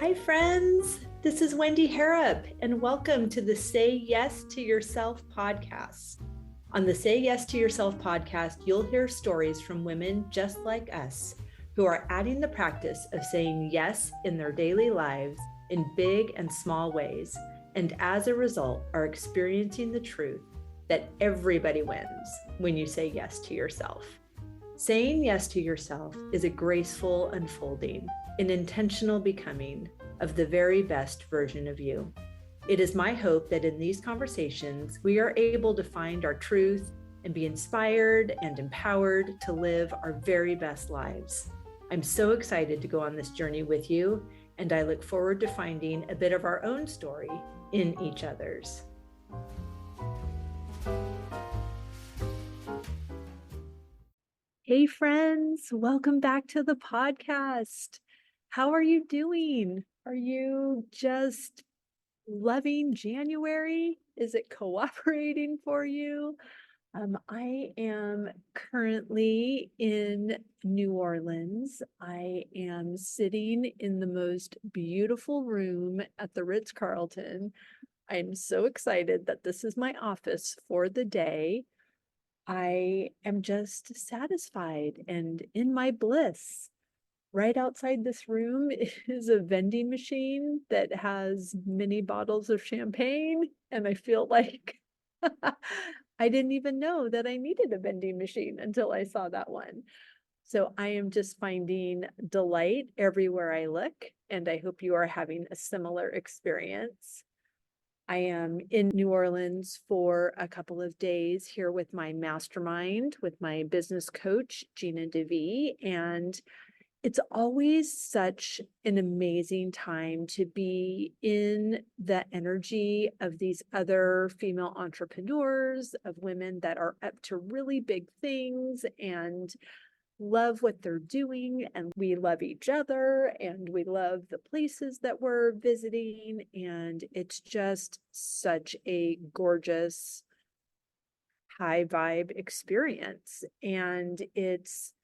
Hi, friends. This is Wendy Harrop, and welcome to the Say Yes to Yourself podcast. On the Say Yes to Yourself podcast, you'll hear stories from women just like us who are adding the practice of saying yes in their daily lives in big and small ways, and as a result, are experiencing the truth that everybody wins when you say yes to yourself. Saying yes to yourself is a graceful unfolding, an intentional becoming of the very best version of you. It is my hope that in these conversations, we are able to find our truth and be inspired and empowered to live our very best lives. I'm so excited to go on this journey with you, and I look forward to finding a bit of our own story in each other's. Hey friends, welcome back to the podcast. How are you doing? Are you just loving January? Is it cooperating for you? I am currently in New Orleans. I am sitting in the most beautiful room at the Ritz-Carlton. I'm so excited that this is my office for the day. I am just satisfied and in my bliss. Right outside this room is a vending machine that has many bottles of champagne, and I feel like I didn't even know that I needed a vending machine until I saw that one. So I am just finding delight everywhere I look, and I hope you are having a similar experience. I am in New Orleans for a couple of days here with my mastermind, with my business coach, Gina DeVee, and it's always such an amazing time to be in the energy of these other female entrepreneurs, of women that are up to really big things and love what they're doing, and we love each other and we love the places that we're visiting, and it's just such a gorgeous high vibe experience. And it's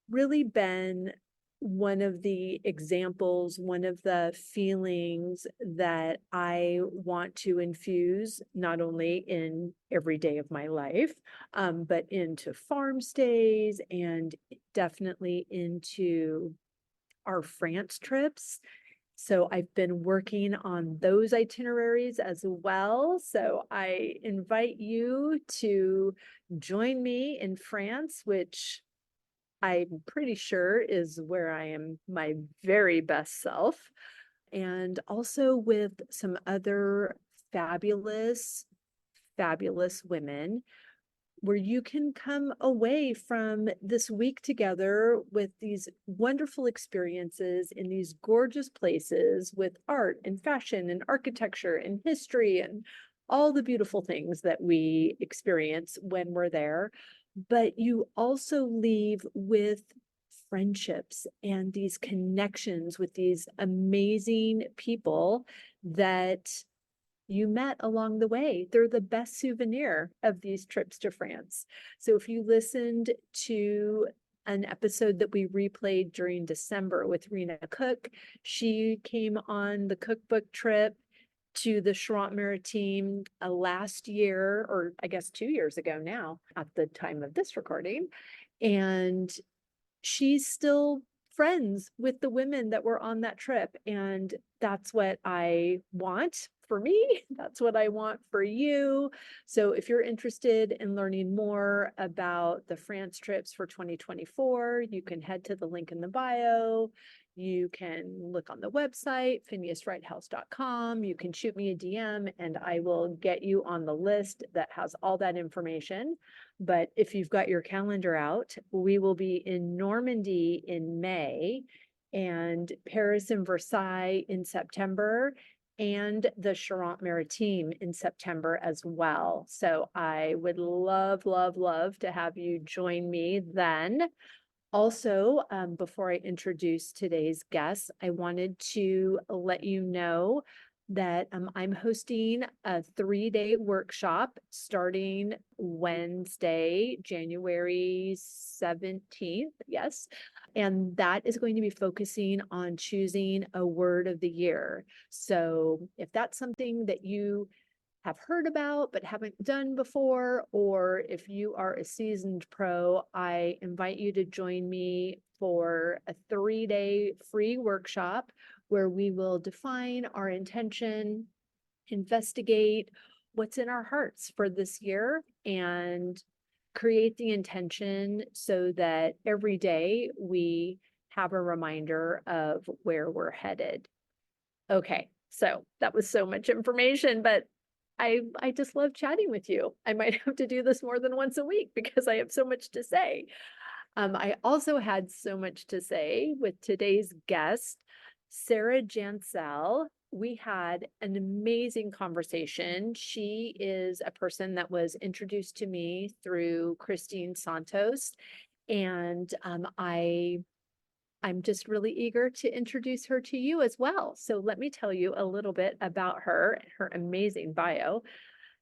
really been one of the examples, one of the feelings that I want to infuse not only in every day of my life, but into farm stays and definitely into our France trips. So I've been working on those itineraries as well. So I invite you to join me in France, which I'm pretty sure is where I am my very best self, and also with some other fabulous, fabulous women, where you can come away from this week together with these wonderful experiences in these gorgeous places with art and fashion and architecture and history and all the beautiful things that we experience when we're there. But you also leave with friendships and these connections with these amazing people that you met along the way. They're the best souvenir of these trips to France. So if you listened to an episode that we replayed during December with Rena Cook, she came on the cookbook trip to the Charente-Maritime last year, or I guess 2 years ago now at the time of this recording. And she's still friends with the women that were on that trip. And that's what I want for me. That's what I want for you. So if you're interested in learning more about the France trips for 2024, you can head to the link in the bio. You can look on the website, phineaswrighthouse.com. You can shoot me a DM and I will get you on the list that has all that information. But if you've got your calendar out, we will be in Normandy in May, and Paris and Versailles in September, and the Charente-Maritime in September as well. So I would love, love, love to have you join me then. Also, before I introduce today's guest, I wanted to let you know that I'm hosting a 3-day workshop starting Wednesday, January 17th. Yes. And that is going to be focusing on choosing a word of the year. So if that's something that you have heard about but haven't done before, or if you are a seasoned pro, I invite you to join me for a 3-day free workshop where we will define our intention, investigate what's in our hearts for this year, and create the intention so that every day we have a reminder of where we're headed. Okay, so that was so much information, but I just love chatting with you. I might have to do this more than once a week because I have so much to say. I also had so much to say with today's guest, Sarah Jansel. We had an amazing conversation. She is a person that was introduced to me through Christine Santos, and I'm just really eager to introduce her to you as well. So let me tell you a little bit about her and her amazing bio.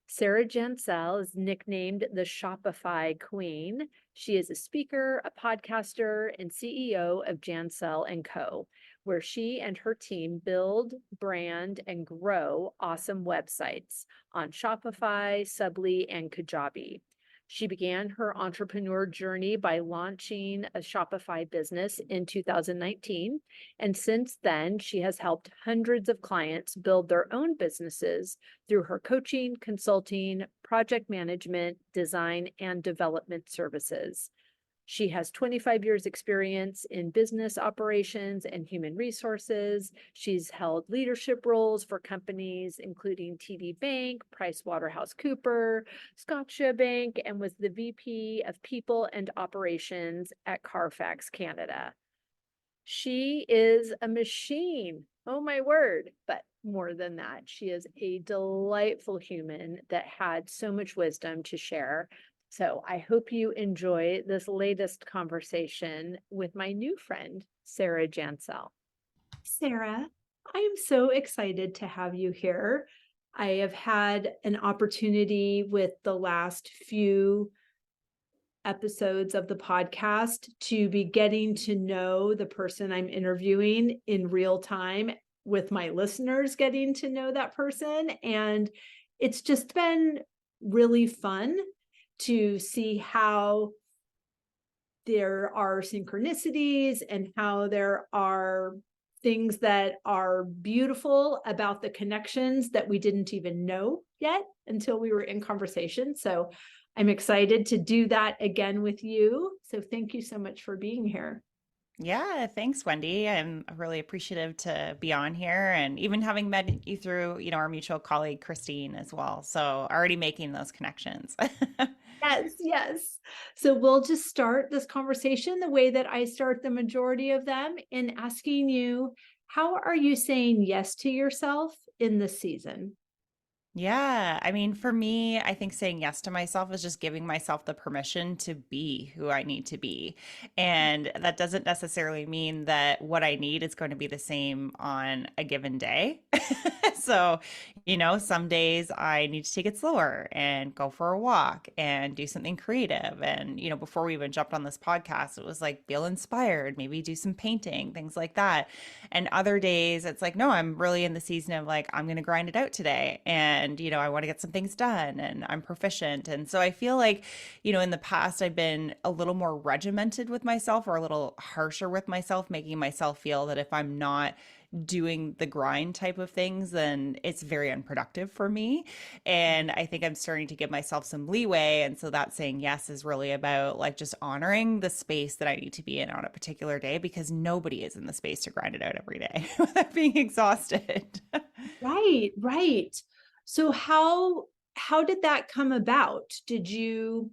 Sarah Jansel is nicknamed the Shopify Queen. She is a speaker, a podcaster, and CEO of Jansel & Co., where she and her team build, brand, and grow awesome websites on Shopify, Subly, and Kajabi. She began her entrepreneur journey by launching a Shopify business in 2019. And since then, she has helped hundreds of clients build their own businesses through her coaching, consulting, project management, design, and development services. She has 25 years experience in business operations and human resources. She's held leadership roles for companies including TD Bank, PricewaterhouseCoopers, Scotiabank, and was the VP of People and Operations at Carfax Canada. She is a machine. Oh my word. But more than that, she is a delightful human that had so much wisdom to share. So I hope you enjoy this latest conversation with my new friend, Sarah Jansel. Sarah, I am so excited to have you here. I have had an opportunity with the last few episodes of the podcast to be getting to know the person I'm interviewing in real time, with my listeners getting to know that person. And it's just been really fun to see how there are synchronicities and how there are things that are beautiful about the connections that we didn't even know yet until we were in conversation. So I'm excited to do that again with you. So thank you so much for being here. Yeah, thanks, Wendy. I'm really appreciative to be on here and even having met you through, our mutual colleague, Christine, as well. So already making those connections. Yes, yes. So we'll just start this conversation the way that I start the majority of them, in asking you, how are you saying yes to yourself in this season? Yeah, I mean, for me, I think saying yes to myself is just giving myself the permission to be who I need to be. And that doesn't necessarily mean that what I need is going to be the same on a given day. So, some days I need to take it slower and go for a walk and do something creative. And, before we even jumped on this podcast, it was like feel inspired, maybe do some painting, things like that. And other days it's like, no, I'm really in the season of like, I'm going to grind it out today. And, I want to get some things done and I'm proficient. And so I feel like, in the past, I've been a little more regimented with myself or a little harsher with myself, making myself feel that if I'm not doing the grind type of things, then it's very unproductive for me. And I think I'm starting to give myself some leeway. And so that saying yes is really about like just honoring the space that I need to be in on a particular day, because nobody is in the space to grind it out every day without being exhausted. Right, right. So how did that come about? Did you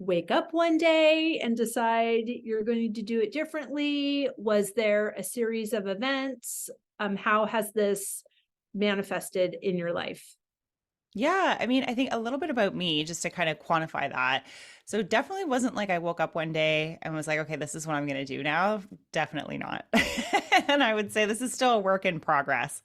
wake up one day and decide you're going to do it differently? Was there a series of events? How has this manifested in your life? Yeah, I mean, I think a little bit about me just to kind of quantify that. So it definitely wasn't like I woke up one day and was like, okay, this is what I'm going to do now. Definitely not. And I would say this is still a work in progress.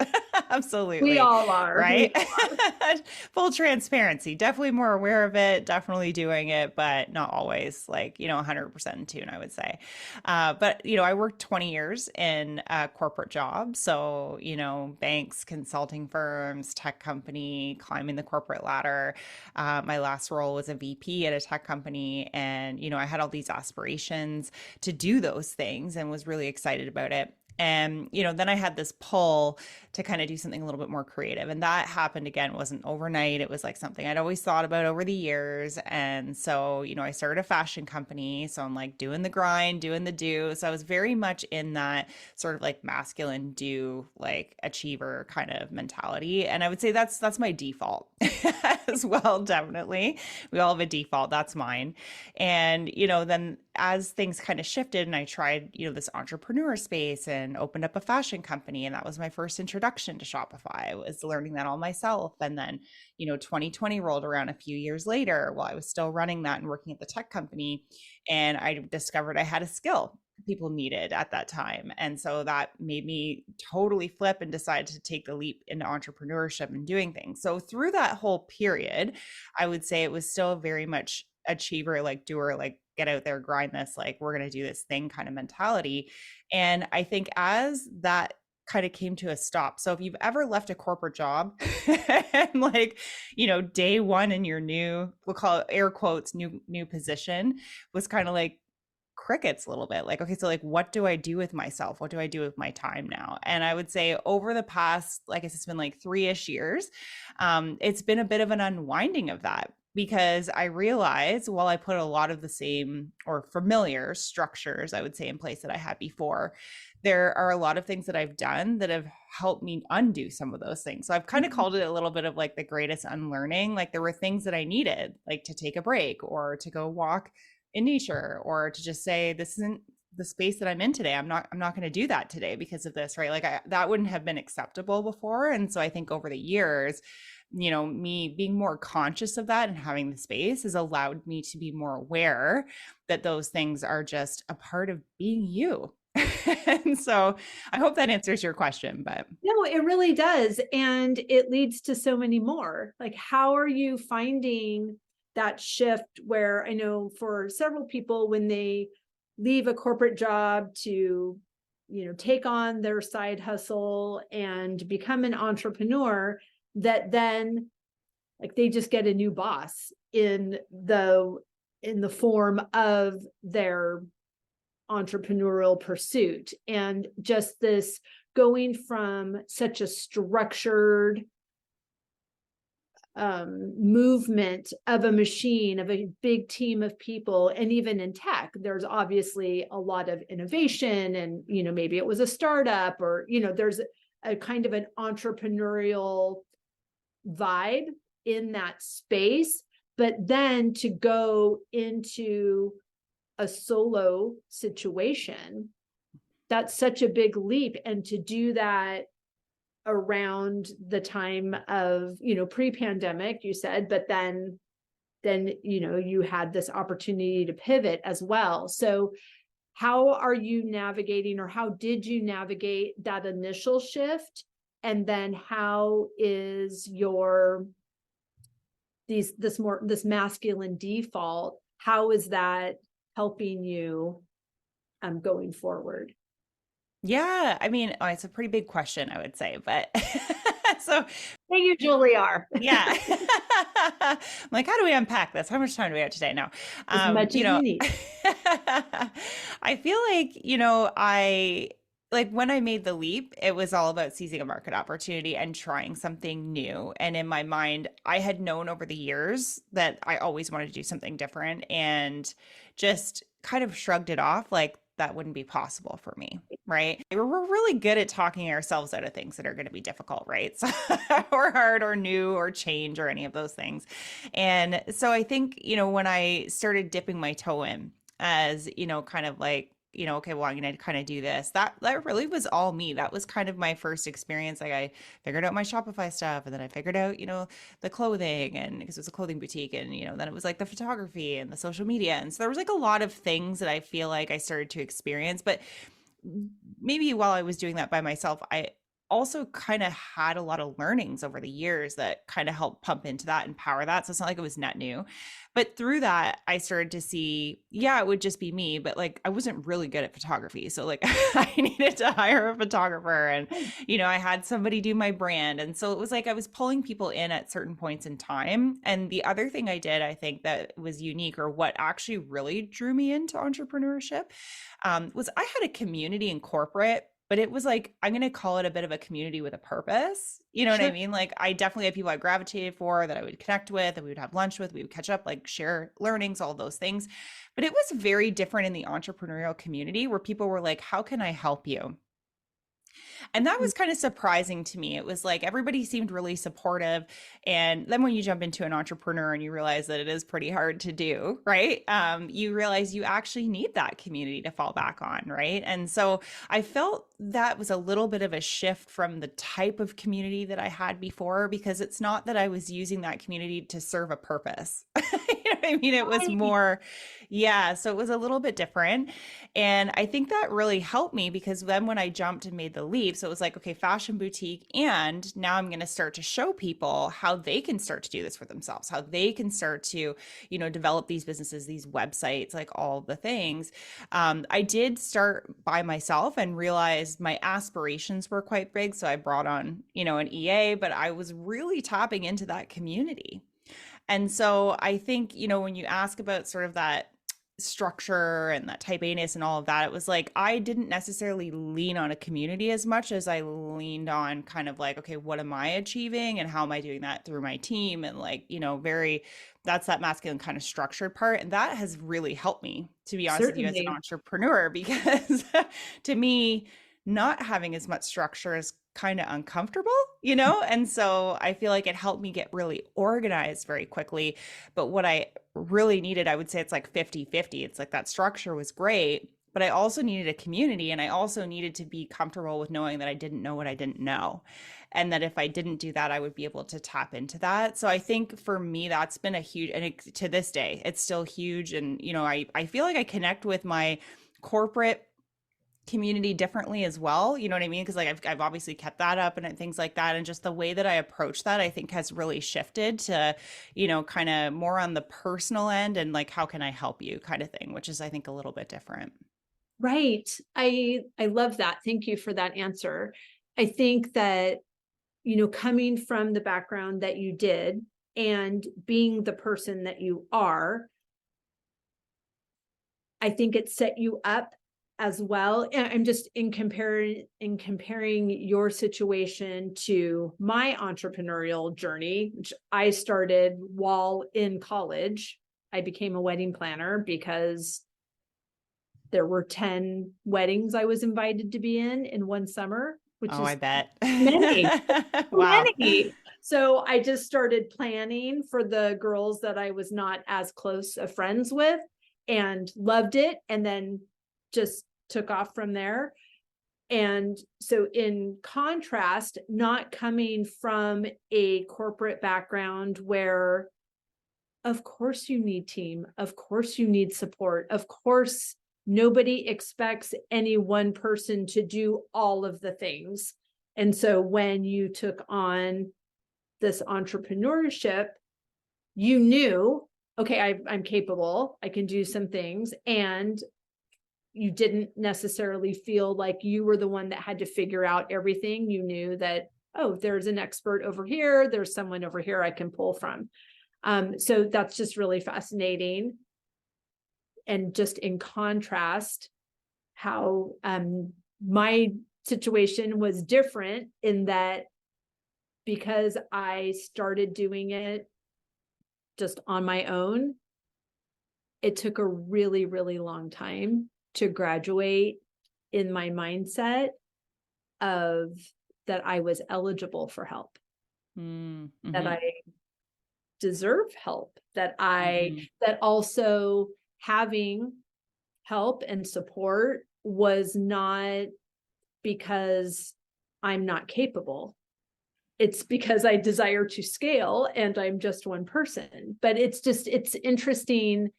We Absolutely. all are. We Right? all are. Full transparency. Definitely more aware of it, definitely doing it, but not always like, 100% in tune, I would say. But, I worked 20 years in a corporate job. So, banks, consulting firms, tech company, climbing the corporate ladder. My last role was a VP at a tech company. And, I had all these aspirations to do those things and was really excited about it. And, then I had this pull to kind of do something a little bit more creative. And that happened again, wasn't overnight. It was like something I'd always thought about over the years. And so, I started a fashion company. So I'm like doing the grind, doing the do. So I was very much in that sort of like masculine do, like achiever kind of mentality. And I would say that's my default as well, definitely. We all have a default. That's mine. And, then as things kind of shifted and I tried, this entrepreneur space and opened up a fashion company, and that was my first introduction to Shopify. I was learning that all myself. And then, 2020 rolled around a few years later while I was still running that and working at the tech company. And I discovered I had a skill people needed at that time. And so that made me totally flip and decide to take the leap into entrepreneurship and doing things. So through that whole period, I would say it was still very much achiever, like doer, like get out there, grind this, like we're going to do this thing kind of mentality. And I think as that kind of came to a stop. So if you've ever left a corporate job and like, day one in your new, we'll call it air quotes, new position was kind of like crickets a little bit, like, okay, so like what do I do with myself, what do I do with my time now? And I would say over the past, like I said, it's been like 3-ish years, it's been a bit of an unwinding of that, because I realized while I put a lot of the same or familiar structures, I would say, in place that I had before, there are a lot of things that I've done that have helped me undo some of those things. So I've kind of called it a little bit of like the greatest unlearning. Like there were things that I needed, like to take a break or to go walk in nature, or to just say, this isn't the space that I'm in today. I'm not going to do that today because of this, right? Like that wouldn't have been acceptable before. And so I think over the years, me being more conscious of that and having the space has allowed me to be more aware that those things are just a part of being you. And so I hope that answers your question, but No, it really does. And it leads to so many more. Like, how are you finding that shift where I know for several people, when they leave a corporate job to, take on their side hustle and become an entrepreneur, that then like they just get a new boss in the form of their entrepreneurial pursuit, and just this going from such a structured movement of a machine, of a big team of people. And even in tech, there's obviously a lot of innovation, and maybe it was a startup, or there's a kind of an entrepreneurial vibe in that space. But then to go into a solo situation, that's such a big leap. And to do that around the time of, pre-pandemic, you said, but then you had this opportunity to pivot as well. So how are you navigating, or how did you navigate that initial shift? And then how is this masculine default, how is that helping you going forward? yeah, I mean, it's a pretty big question, I would say, but so They usually are. yeah. I'm like, how do we unpack this? How much time do we have today? No. As much as you need. I feel like, I like when I made the leap, it was all about seizing a market opportunity and trying something new. And in my mind, I had known over the years that I always wanted to do something different, and just kind of shrugged it off like that wouldn't be possible for me, right? We're really good at talking ourselves out of things that are going to be difficult, right? So, or hard or new or change or any of those things. And so I think, when I started dipping my toe in as, kind of like, okay, well, I'm going to kind of do this. That really was all me. That was kind of my first experience. Like I figured out my Shopify stuff, and then I figured out, the clothing, and because it was a clothing boutique, and, then it was like the photography and the social media. And so there was like a lot of things that I feel like I started to experience, but maybe while I was doing that by myself, also kind of had a lot of learnings over the years that kind of helped pump into that and power that. So it's not like it was net new. But through that, I started to see, yeah, it would just be me, but like I wasn't really good at photography. So like I needed to hire a photographer and, I had somebody do my brand. And so it was like I was pulling people in at certain points in time. And the other thing I did, I think that was unique, or what actually really drew me into entrepreneurship, was I had a community in corporate, but it was like, I'm going to call it a bit of a community with a purpose. You know what I Sure. mean? Like, I definitely had people I gravitated for, that I would connect with, that we would have lunch with, we would catch up, like share learnings, all those things. But it was very different in the entrepreneurial community, where people were like, how can I help you? And that was kind of surprising to me. It was like everybody seemed really supportive. And then when you jump into an entrepreneur and you realize that it is pretty hard to do, right? You realize you actually need that community to fall back on, right? And so I felt that was a little bit of a shift from the type of community that I had before, because it's not that I was using that community to serve a purpose. You know what I mean? It was Right. more, yeah. So it was a little bit different. And I think that really helped me, because then when I jumped and made the leap, so it was like, okay, fashion boutique. And now I'm going to start to show people how they can start to do this for themselves, how they can start to, develop these businesses, these websites, like all the things. I did start by myself and realized my aspirations were quite big. So I brought on, an EA, but I was really tapping into that community. And so I think, when you ask about sort of that structure and that type A-ness and all of that, it was like I didn't necessarily lean on a community as much as I leaned on kind of like, okay, what am I achieving and how am I doing that through my team? And like, very, that's that masculine kind of structured part. And that has really helped me, to be honest with you, as an Certainly. entrepreneur, because to me, not having as much structure is kind of uncomfortable, And so I feel like it helped me get really organized very quickly. But what I really needed, I would say it's like 50-50. It's like that structure was great, but I also needed a community, and I also needed to be comfortable with knowing that I didn't know what I didn't know. And that if I didn't do that, I would be able to tap into that. So I think for me, that's been a huge, and to this day, it's still huge. And, I feel like I connect with my corporate community differently as well. You know what I mean? Because like I've obviously kept that up and things like that. And just the way that I approach that, I think has really shifted to, kind of more on the personal end and like, how can I help you kind of thing, which is, I think, a little bit different. Right. I love that. Thank you for that answer. I think that, coming from the background that you did and being the person that you are, I think it set you up as well. And I'm just in comparing your situation to my entrepreneurial journey, which I started while in college. I became a wedding planner because there were 10 weddings I was invited to be in one summer, which Oh, I is bet. many, Wow. many. So I just started planning for the girls that I was not as close of friends with, and loved it, and then just took off from there. And so in contrast, not coming from a corporate background where of course you need team, of course you need support, of course nobody expects any one person to do all of the things. And so when you took on this entrepreneurship, you knew, okay, I'm capable, I can do some things. And you didn't necessarily feel like you were the one that had to figure out everything. You knew that, oh, there's an expert over here, there's someone over here I can pull from. So that's just really fascinating. And just in contrast, how my situation was different in that because I started doing it just on my own, it took a really, really long time to graduate in my mindset of that I was eligible for help, that Mm-hmm. I deserve help, Mm-hmm. that also having help and support was not because I'm not capable. It's because I desire to scale and I'm just one person. But it's interesting.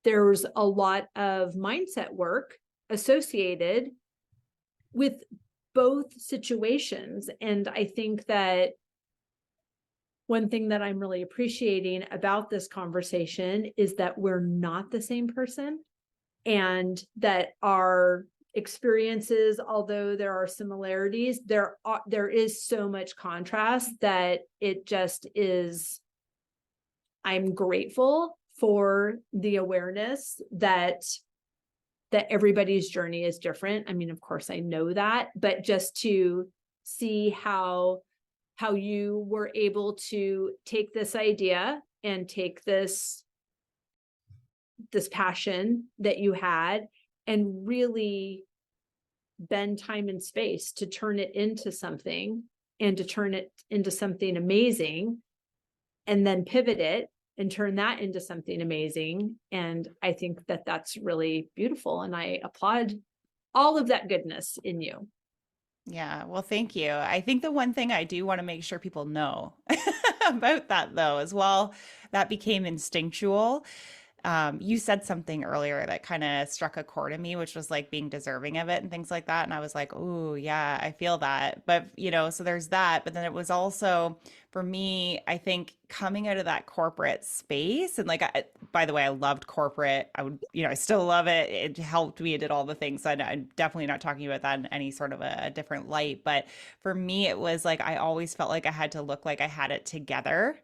There's a lot of mindset work associated with both situations. And I think that one thing that I'm really appreciating about this conversation is that we're not the same person, and that our experiences, although there are similarities, there is so much contrast that it just is. I'm grateful for the awareness that everybody's journey is different. I mean, of course I know that, but just to see how you were able to take this idea and take this passion that you had and really bend time and space to turn it into something, and to turn it into something amazing, and then pivot it and turn that into something amazing. And I think that that's really beautiful. And I applaud all of that goodness in you. Yeah, well, thank you. I think the one thing I do want to make sure people know about that, though, as well, that became instinctual. You said something earlier that kind of struck a chord in me, which was like being deserving of it and things like that. And I was like, oh, yeah, I feel that. But, so there's that. But then it was also for me, I think coming out of that corporate space and like, by the way, I loved corporate. I would, I still love it. It helped me. It did all the things. So I'm definitely not talking about that in any sort of a different light. But for me, it was like I always felt like I had to look like I had it together.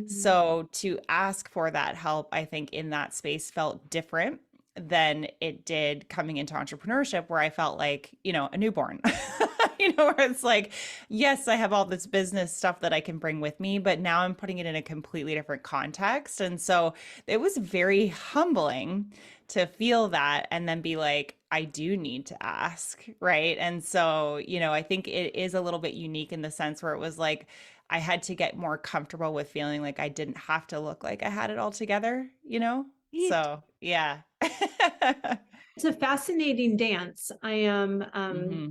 So to ask for that help, I think in that space felt different than it did coming into entrepreneurship, where I felt like, a newborn, where it's like, yes, I have all this business stuff that I can bring with me, but now I'm putting it in a completely different context. And so it was very humbling to feel that and then be like, I do need to ask, right? And so, I think it is a little bit unique in the sense where it was like, I had to get more comfortable with feeling like I didn't have to look like I had it all together? Right. So, yeah. It's a fascinating dance. I am hmm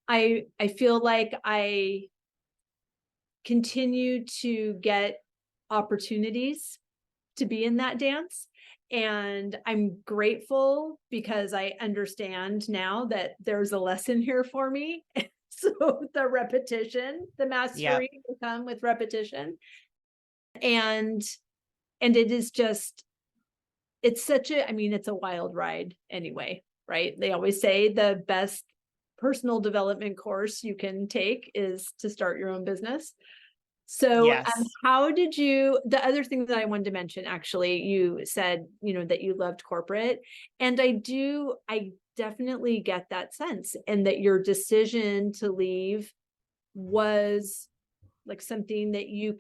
I feel like I continue to get opportunities to be in that dance. And I'm grateful because I understand now that there's a lesson here for me. So the repetition, the Yep. mastery will come with repetition. And it is just, it's such a, I mean, it's a wild ride anyway, right? They always say the best personal development course you can take is to start your own business. So, Yes. how did you, the other thing that I wanted to mention, actually, you said, that you loved corporate. And I definitely get that sense. And that your decision to leave was like something that you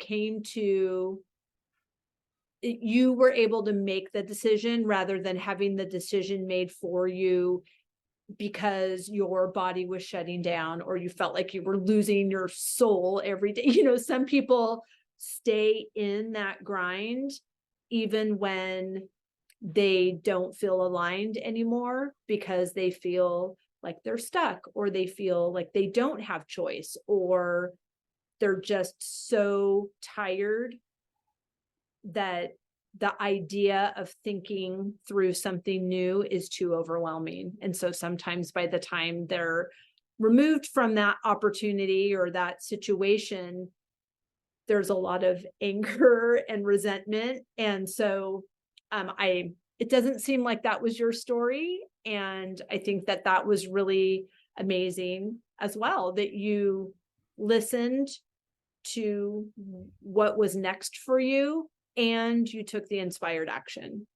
were able to make the decision rather than having the decision made for you because your body was shutting down or you felt like you were losing your soul every day. Some people stay in that grind even when they don't feel aligned anymore because they feel like they're stuck, or they feel like they don't have choice, or they're just so tired that the idea of thinking through something new is too overwhelming. And so sometimes by the time they're removed from that opportunity or that situation, there's a lot of anger and resentment. And so it doesn't seem like that was your story. And I think that that was really amazing as well, that you listened to what was next for you and you took the inspired action.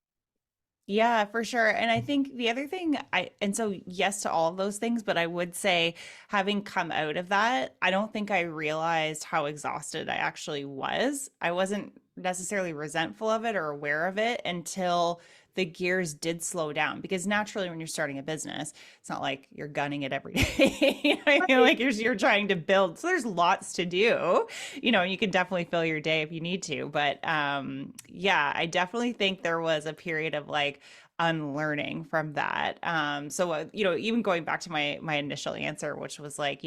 Yeah, for sure. And I think the other thing and so yes to all of those things, but I would say having come out of that, I don't think I realized how exhausted I actually was. I wasn't necessarily resentful of it or aware of it until the gears did slow down, because naturally when you're starting a business, it's not like you're gunning it every day. I feel like you're trying to build. So there's lots to do. You can definitely fill your day if you need to. But yeah, I definitely think there was a period of like unlearning from that. So even going back to my initial answer, which was like,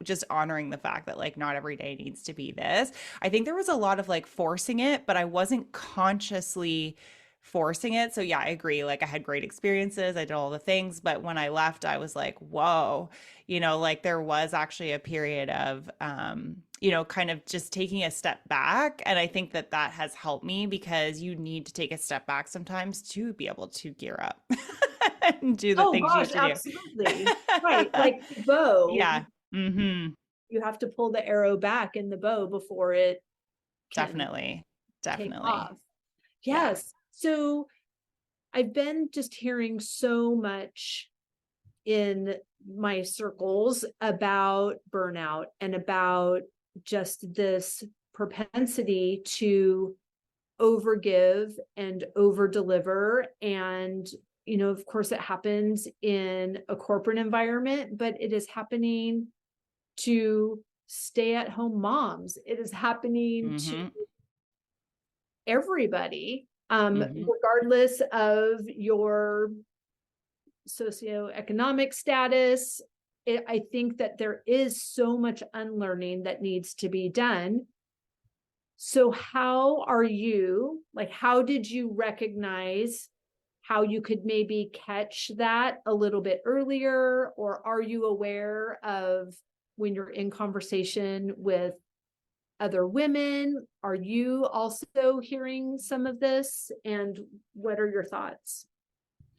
just honoring the fact that like not every day needs to be this. I think there was a lot of like forcing it, but I wasn't consciously forcing it. So yeah, I agree. Like I had great experiences, I did all the things, but when I left, I was like, whoa, like there was actually a period of kind of just taking a step back. And I think that that has helped me because you need to take a step back sometimes to be able to gear up and do the Oh things you gosh, need to do. absolutely. Right. Like the bow, Yeah. Hmm. you have to pull the arrow back in the bow before it can Definitely. take Definitely. off. Yeah. Yes. So I've been just hearing so much in my circles about burnout and about just this propensity to overgive and over deliver. And, of course, it happens in a corporate environment, but it is happening to stay at home moms. It is happening to Hmm. everybody, Hmm. regardless of your socioeconomic status. I think that there is so much unlearning that needs to be done. So how did you recognize how you could maybe catch that a little bit earlier? Or are you aware of when you're in conversation with other women? Are you also hearing some of this? And what are your thoughts?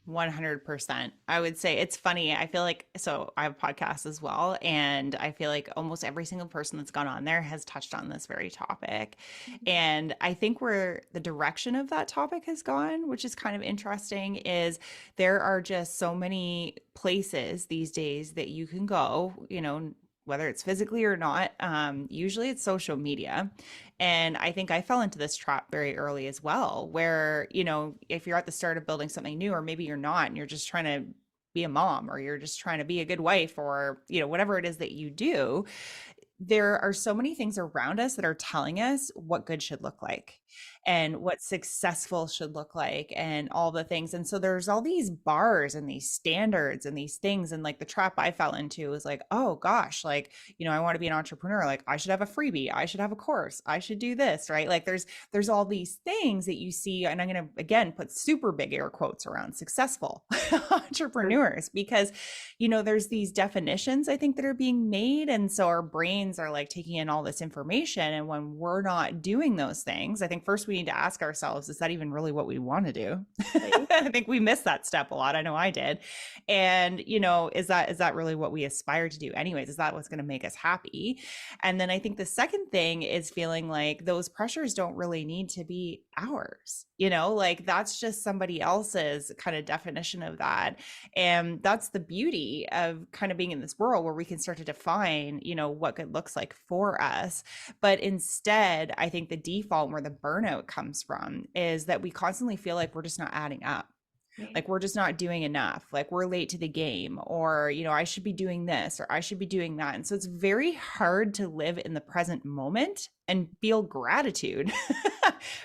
100%. I would say it's funny. I feel like, so I have a podcast as well, and I feel like almost every single person that's gone on there has touched on this very topic. And I think where the direction of that topic has gone, which is kind of interesting, is there are just so many places these days that you can go, whether it's physically or not. Usually it's social media. And I think I fell into this trap very early as well, where, if you're at the start of building something new, or maybe you're not, and you're just trying to be a mom, or you're just trying to be a good wife, or, whatever it is that you do, there are so many things around us that are telling us what good should look like and what successful should look like and all the things. And so there's all these bars and these standards and these things. And like the trap I fell into was like, oh gosh, like, I want to be an entrepreneur. Like I should have a freebie. I should have a course. I should do this, right? Like there's all these things that you see. And I'm going to, again, put super big air quotes around successful entrepreneurs because, there's these definitions I think that are being made. And so our brains are like taking in all this information. And when we're not doing those things, I think first we need to ask ourselves, is that even really what we want to do? Right. I think we miss that step a lot. I know I did. And, is that really what we aspire to do anyways? Is that what's going to make us happy? And then I think the second thing is feeling like those pressures don't really need to be ours, like that's just somebody else's kind of definition of that. And that's the beauty of kind of being in this world where we can start to define, what good looks like for us. But instead, I think the default where the burnout comes from is that we constantly feel like we're just not adding up. Right. Like we're just not doing enough. Like we're late to the game, or, I should be doing this, or I should be doing that. And so it's very hard to live in the present moment and feel gratitude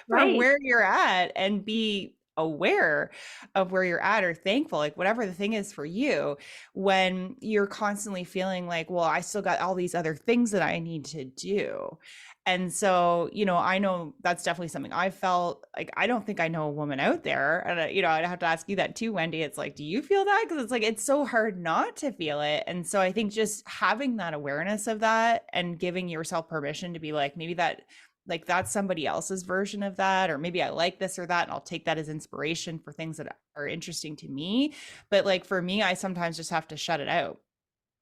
for Right. where you're at and be aware of where you're at or thankful, like whatever the thing is for you, when you're constantly feeling like, well, I still got all these other things that I need to do. And so, I know that's definitely something I felt like. I don't think I know a woman out there. And, I'd have to ask you that too, Wendy. It's like, do you feel that? Because it's like, it's so hard not to feel it. And so I think just having that awareness of that and giving yourself permission to be like, maybe that, like, that's somebody else's version of that, or maybe I like this or that, and I'll take that as inspiration for things that are interesting to me. But like for me, I sometimes just have to shut it out.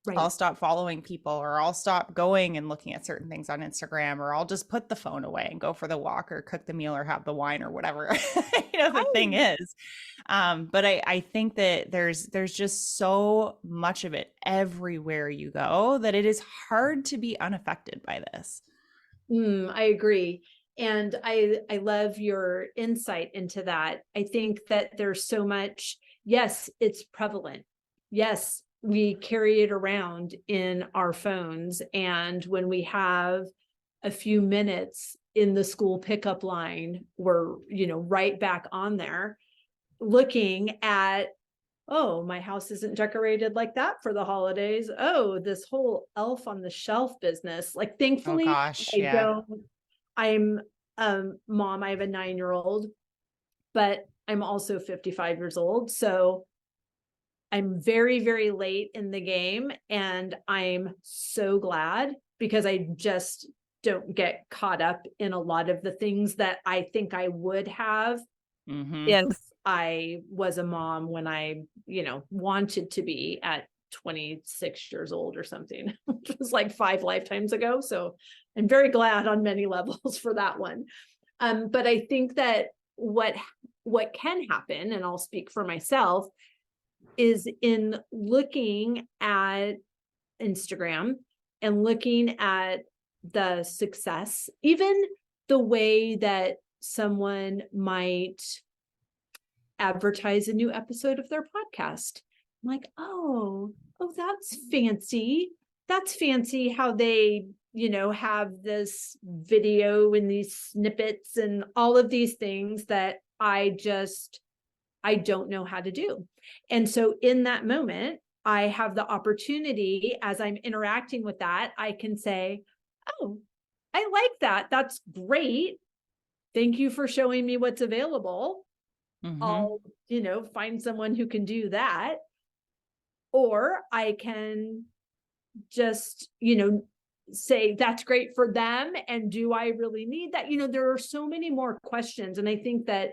Right. I'll stop following people, or I'll stop going and looking at certain things on Instagram, or I'll just put the phone away and go for the walk or cook the meal or have the wine or whatever, the thing Right. is. But I think that there's just so much of it everywhere you go that it is hard to be unaffected by this. I agree. And I love your insight into that. I think that there's so much, yes, it's prevalent. Yes, we carry it around in our phones. And when we have a few minutes in the school pickup line, we're, right back on there looking at, oh, my house isn't decorated like that for the holidays. Oh, this whole elf on the shelf business. Like, Oh thankfully, gosh, I yeah. don't, I'm mom, I have a 9-year-old, but I'm also 55 years old. So I'm very, very late in the game, and I'm so glad, because I just don't get caught up in a lot of the things that I think I would have Mm-hmm. if I was a mom when I, wanted to be at 26 years old or something, which was like 5 lifetimes ago. So I'm very glad on many levels for that one. But I think that what can happen, and I'll speak for myself, is in looking at Instagram and looking at the success, even the way that someone might advertise a new episode of their podcast. I'm like, oh, that's fancy. That's fancy how they, have this video and these snippets and all of these things that I don't know how to do. And so in that moment, I have the opportunity, as I'm interacting with that, I can say, oh, I like that. That's great. Thank you for showing me what's available. Mm-hmm. I'll, find someone who can do that. Or I can just, say that's great for them. And do I really need that? There are so many more questions. And I think that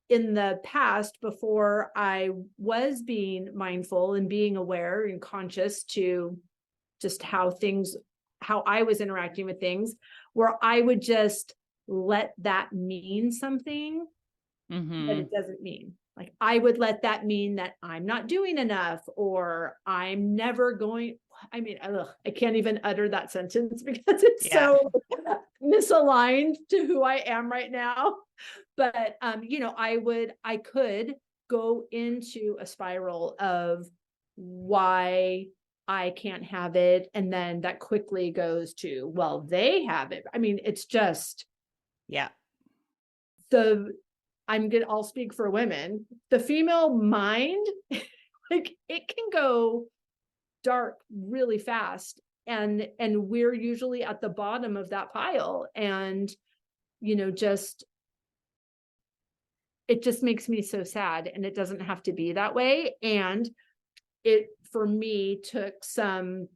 in the past, before I was being mindful and being aware and conscious to just how I was interacting with things, where I would just let that mean something that Mm-hmm. it doesn't mean. Like, I would let that mean that I'm not doing enough, or I'm never going. I can't even utter that sentence because it's Yeah. so misaligned to who I am right now. But I could go into a spiral of why I can't have it, and then that quickly goes to, well, they have it. It's just Yeah. I'll speak for women. The female mind, like, it can go dark really fast, and we're usually at the bottom of that pile. And just it just makes me so sad, and it doesn't have to be that way. And it, for me, took some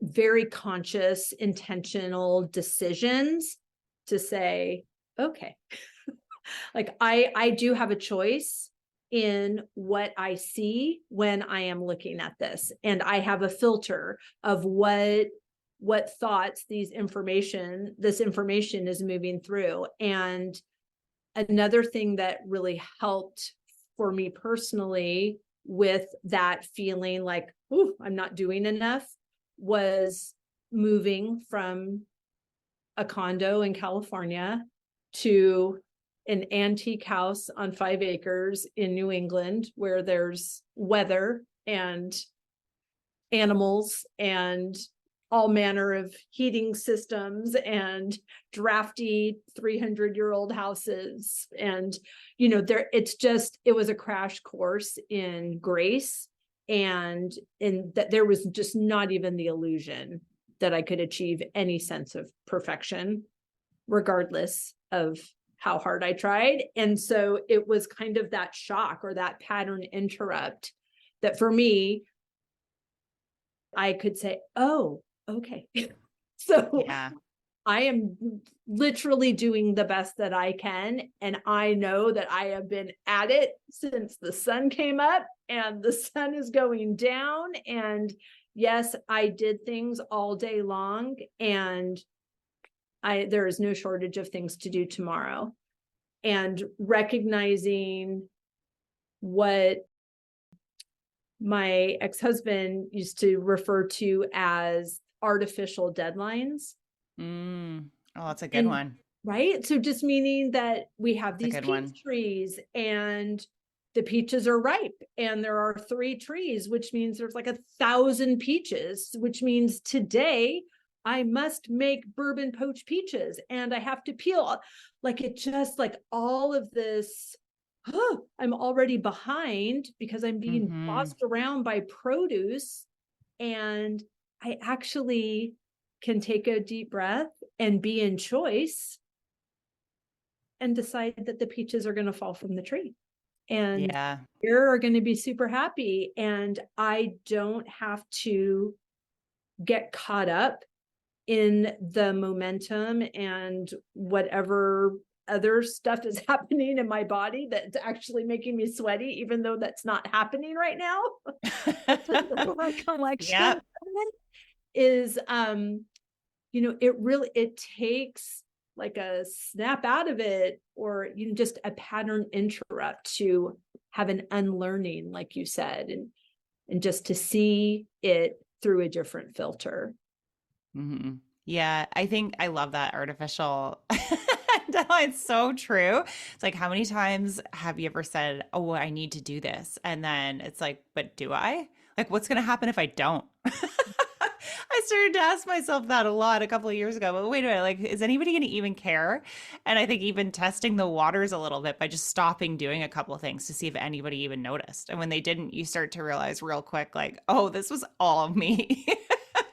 very conscious, intentional decisions to say, okay, like, I do have a choice in what I see when I am looking at this, and I have a filter of what thoughts this information is moving through. And another thing that really helped for me personally with that feeling like, ooh, I'm not doing enough, was moving from a condo in California to an antique house on 5 acres in New England, where there's weather and animals and all manner of heating systems and drafty 300-year-old houses. And, it was a crash course in grace, and in that there was just not even the illusion that I could achieve any sense of perfection, regardless of how hard I tried. And so it was kind of that shock, or that pattern interrupt, that for me, I could say, oh, okay. So Yeah. I am literally doing the best that I can. And I know that I have been at it since the sun came up and the sun is going down. And yes, I did things all day long, and there is no shortage of things to do tomorrow. And recognizing what my ex-husband used to refer to as artificial deadlines. Oh, that's a good And one. right. So just meaning that we have That's a these good peach one. trees, and the peaches are ripe, and there are 3 trees, which means there's like 1,000 peaches, which means today I must make bourbon poached peaches, and I have to peel. Like, it just, like, all of this, I'm already behind because I'm being Mm-hmm. bossed around by produce. And I actually can take a deep breath and be in choice and decide that the peaches are going to fall from the tree. and Yeah. you are going to be super happy. And I don't have to get caught up in the momentum and whatever other stuff is happening in my body that's actually making me sweaty, even though that's not happening right now. My collection Yep. is, it takes like a snap out of it, or just a pattern interrupt to have an unlearning, like you said, and just to see it through a different filter. Hmm. Yeah, I think I love that artificial. It's so true. It's like, how many times have you ever said, "Oh, I need to do this," and then it's like, "But do I? Like, what's going to happen if I don't?" I started to ask myself that a lot a couple of years ago. But wait a minute, like, is anybody going to even care? And I think even testing the waters a little bit by just stopping doing a couple of things to see if anybody even noticed. And when they didn't, you start to realize real quick, like, oh, this was all of me.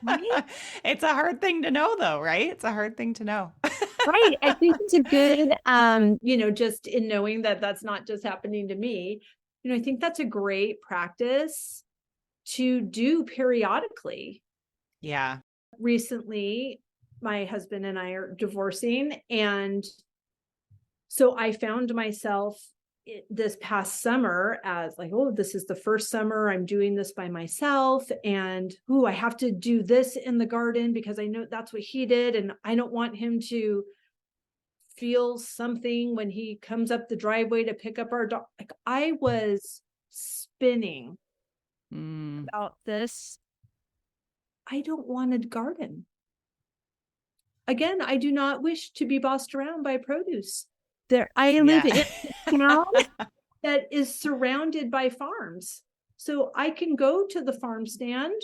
Right. It's a hard thing to know, though, right? It's a hard thing to know. Right. I think it's a good, just in knowing that that's not just happening to me, I think that's a great practice to do periodically. Yeah. Recently, my husband and I are divorcing. And so I found myself this past summer as like, oh, this is the first summer I'm doing this by myself. And oh, I have to do this in the garden because I know that's what he did. And I don't want him to feel something when he comes up the driveway to pick up our dog. Like, I was spinning about this. I don't want a garden. Again, I do not wish to be bossed around by produce. I live in a town that is surrounded by farms. So I can go to the farm stand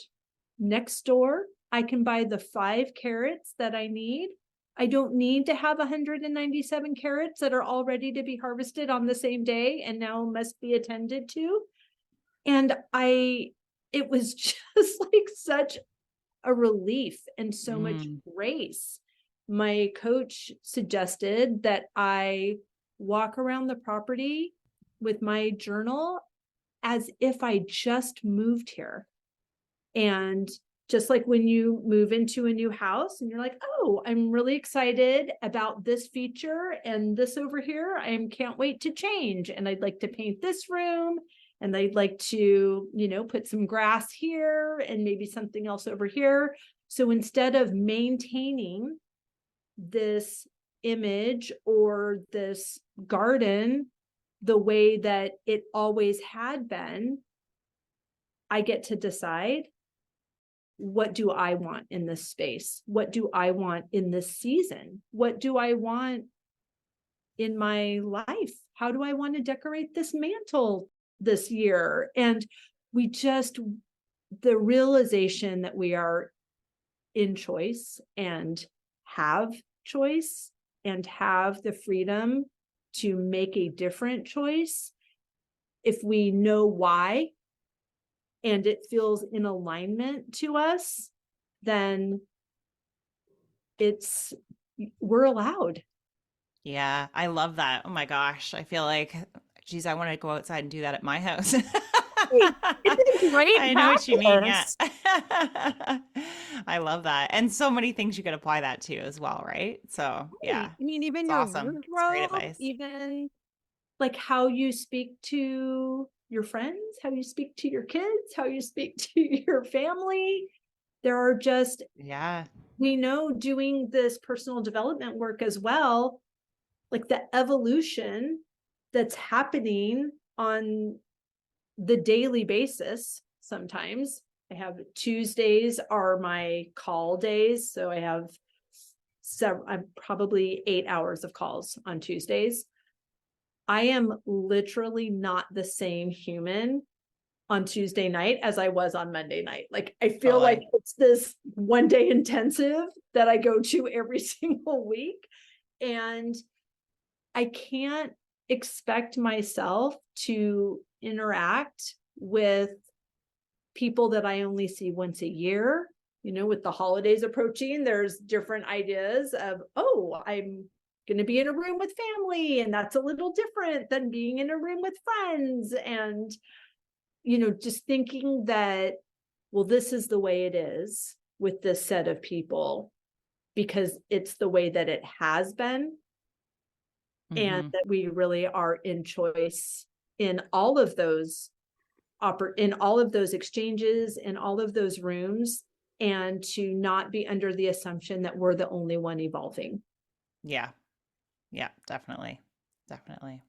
next door. I can buy the 5 carrots that I need. I don't need to have 197 carrots that are all ready to be harvested on the same day and now must be attended to. And it was just like such a relief and so much grace. My coach suggested that I walk around the property with my journal as if I just moved here. And just like when you move into a new house and you're like, oh, I'm really excited about this feature and this over here, I can't wait to change. And I'd like to paint this room. And I'd like to, put some grass here and maybe something else over here. So instead of maintaining this image or this garden the way that it always had been, I get to decide, what do I want in this space? What do I want in this season? What do I want in my life? How do I want to decorate this mantle this year? And the realization that we are in choice and have choice and have the freedom to make a different choice, if we know why and it feels in alignment to us, then we're allowed. Yeah, I love that. Oh my gosh. I feel like, geez, I want to go outside and do that at my house. It's a great I know what you mean. Yeah. practice. I love that. And so many things you could apply that to as well, right? So, yeah, I mean, even it's your awesome. It's great wardrobe, advice. even like how you speak to your friends, how you speak to your kids, how you speak to your family. There are just, Yeah. we know, doing this personal development work as well, like the evolution that's happening on the daily basis. Sometimes I have Tuesdays are my call days. So I have I'm probably 8 hours of calls on Tuesdays. I am literally not the same human on Tuesday night as I was on Monday night. Like, I feel like Totally. it's this one day intensive that I go to every single week. And I can't expect myself to interact with people that I only see once a year. With the holidays approaching, there's different ideas of, oh, I'm going to be in a room with family, and that's a little different than being in a room with friends. And, just thinking that, well, this is the way it is with this set of people because it's the way that it has been, and Mm-hmm. that we really are in choice in all of those in all of those exchanges, in all of those rooms, and to not be under the assumption that we're the only one evolving. Yeah. Yeah, definitely. Definitely.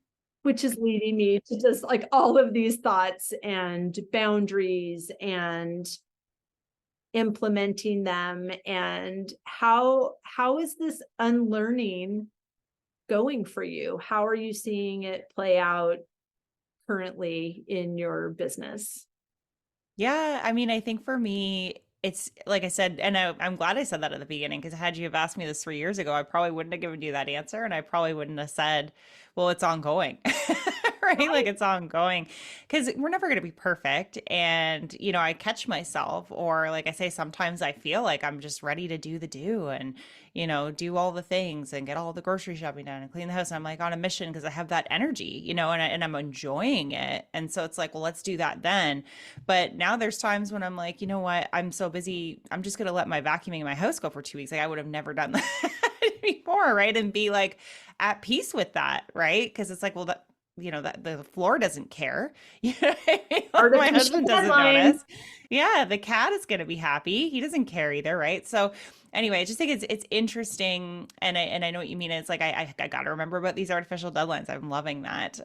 Which is leading me to just like all of these thoughts and boundaries and implementing them. And how is this unlearning going for you? How are you seeing it play out currently in your business? Yeah, I mean, I think for me, it's like I said, and I'm glad I said that at the beginning because had you have asked me this 3 years ago, I probably wouldn't have given you that answer, and I probably wouldn't have said, "Well, it's ongoing," right? Like Right. it's ongoing because we're never going to be perfect, and I catch myself, or like I say, sometimes I feel like I'm just ready to do the do and do all the things and get all the grocery shopping done and clean the house. I'm like on a mission because I have that energy, and I'm enjoying it, and so it's like, well, let's do that then. But now there's times when I'm like, you know what? I'm so busy. I'm just going to let my vacuuming in my house go for 2 weeks. Like I would have never done that before, right? And be like at peace with that, right? Because it's like, well, that the floor doesn't care. You know what I mean? Like, my Artificial husband doesn't deadline. notice. Yeah, the cat is going to be happy. He doesn't care either, right? So anyway, I just think it's interesting, and I know what you mean. It's like I got to remember about these artificial deadlines. I'm loving that.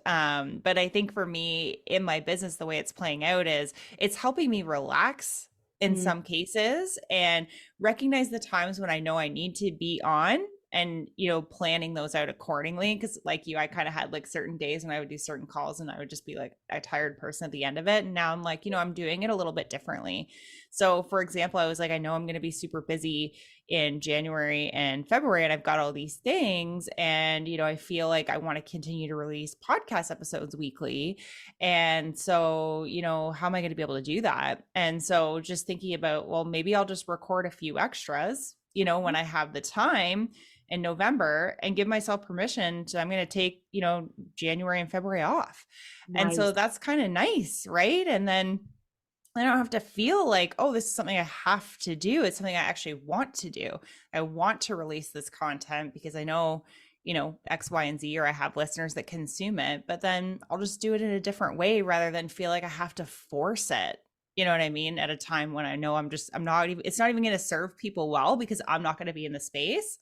But I think for me in my business, the way it's playing out is it's helping me relax in Mm, some cases and recognize the times when I know I need to be on and planning those out accordingly, because like I kind of had like certain days when I would do certain calls and I would just be like a tired person at the end of it, and now I'm like, I'm doing it a little bit differently. So for example, I was like, I know I'm going to be super busy in January and February, and I've got all these things, and I feel like I want to continue to release podcast episodes weekly, and so how am I going to be able to do that? And so just thinking about, well, maybe I'll just record a few extras when I have the time in November, and give myself permission to, I'm going to take January and February off. And so nice. that's kind of nice, right? And then I don't have to feel like, oh, this is something I have to do. It's something I actually want to do. I want to release this content because I know, X, Y, and Z, or I have listeners that consume it, but then I'll just do it in a different way rather than feel like I have to force it. You know what I mean? At a time when I know I'm not even, it's not even going to serve people well because I'm not going to be in the space.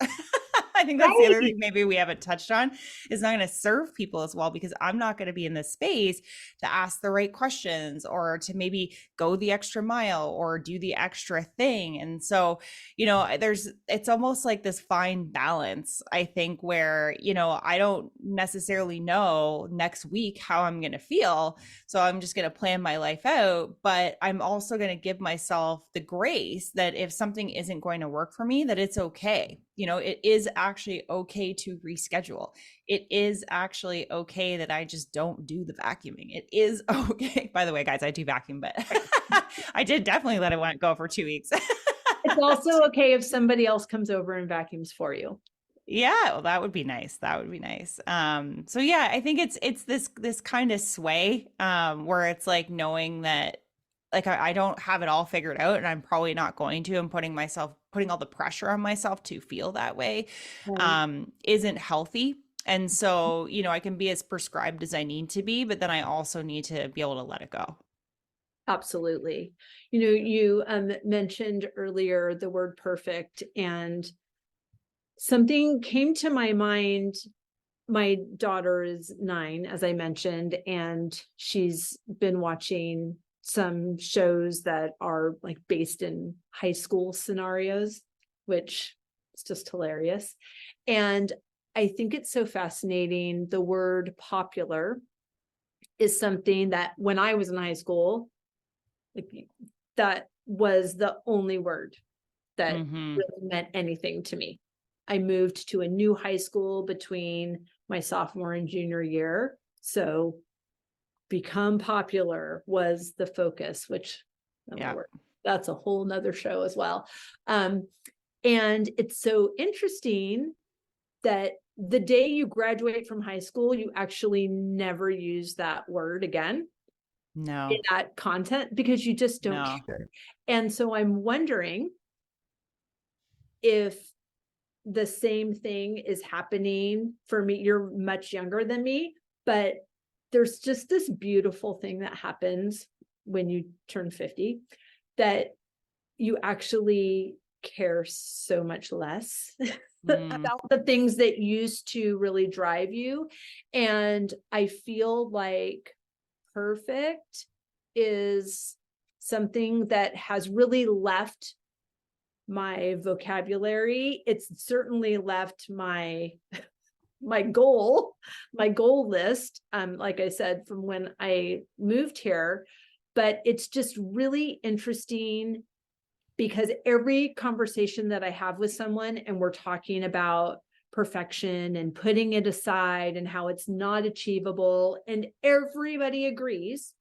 I think that's the other Right. thing maybe we haven't touched on, is not going to serve people as well because I'm not going to be in the space to ask the right questions or to maybe go the extra mile or do the extra thing. And so, it's almost like this fine balance, I think, where, I don't necessarily know next week how I'm going to feel. So I'm just going to plan my life out, but I'm also going to give myself the grace that if something isn't going to work for me, that it's okay. It is actually okay to reschedule. It is actually okay that I just don't do the vacuuming. It is okay. By the way, guys, I do vacuum, but I did definitely let it go for 2 weeks. It's also okay if somebody else comes over and vacuums for you. Yeah, well, that would be nice. That would be nice. So yeah, I think it's this kind of sway, where it's like knowing that like I don't have it all figured out, and I'm probably not going to. I'm putting all the pressure on myself to feel that way, Right. isn't healthy. And so, I can be as prescribed as I need to be, but then I also need to be able to let it go. Absolutely. You mentioned earlier the word perfect, and something came to my mind. My daughter is 9, as I mentioned, and she's been watching some shows that are like based in high school scenarios, which is just hilarious. And I think it's so fascinating. The word popular is something that when I was in high school, like, that was the only word that Mm-hmm. really meant anything to me. I moved to a new high school between my sophomore and junior year. So become popular was the focus, which I'm gonna Yeah. work. That's a whole nother show as well. And it's so interesting that the day you graduate from high school, you actually never use that word again in No, that content because you just don't no. care. And so I'm wondering if the same thing is happening for me. You're much younger than me, but there's just this beautiful thing that happens when you turn 50 that you actually care so much less Mm, about the things that used to really drive you. And I feel like perfect is something that has really left my vocabulary. It's certainly left my goal list, like I said, from when I moved here. But it's just really interesting because every conversation that I have with someone and we're talking about perfection and putting it aside and how it's not achievable, and everybody agrees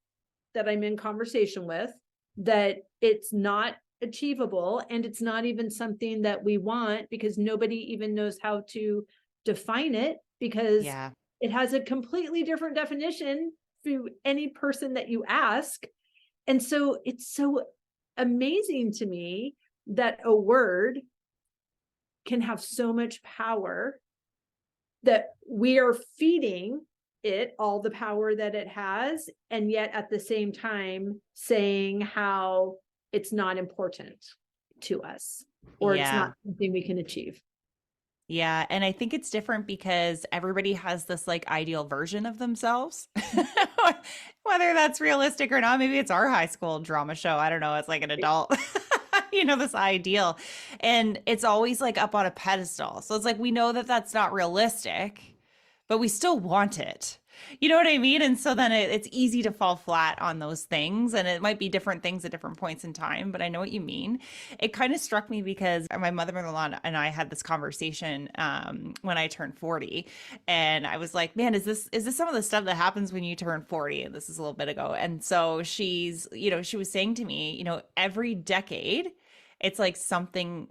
that I'm in conversation with that it's not achievable and it's not even something that we want because nobody even knows how to define it because yeah. it has a completely different definition to any person that you ask. And so it's so amazing to me that a word can have so much power, that we are feeding it all the power that it has, and yet at the same time saying how it's not important to us or it's Yeah. not something we can achieve. Yeah, and I think it's different because everybody has this like ideal version of themselves. Whether that's realistic or not, maybe it's our high school drama show. I don't know, it's like an adult. This ideal. And it's always like up on a pedestal. So it's like we know that that's not realistic, but we still want it. You know what I mean? And so then it's easy to fall flat on those things. And it might be different things at different points in time, but I know what you mean. It kind of struck me because my mother-in-law and I had this conversation when I turned 40. And I was like, man, is this some of the stuff that happens when you turn 40? And this is a little bit ago. And so she was saying to me, every decade, it's like something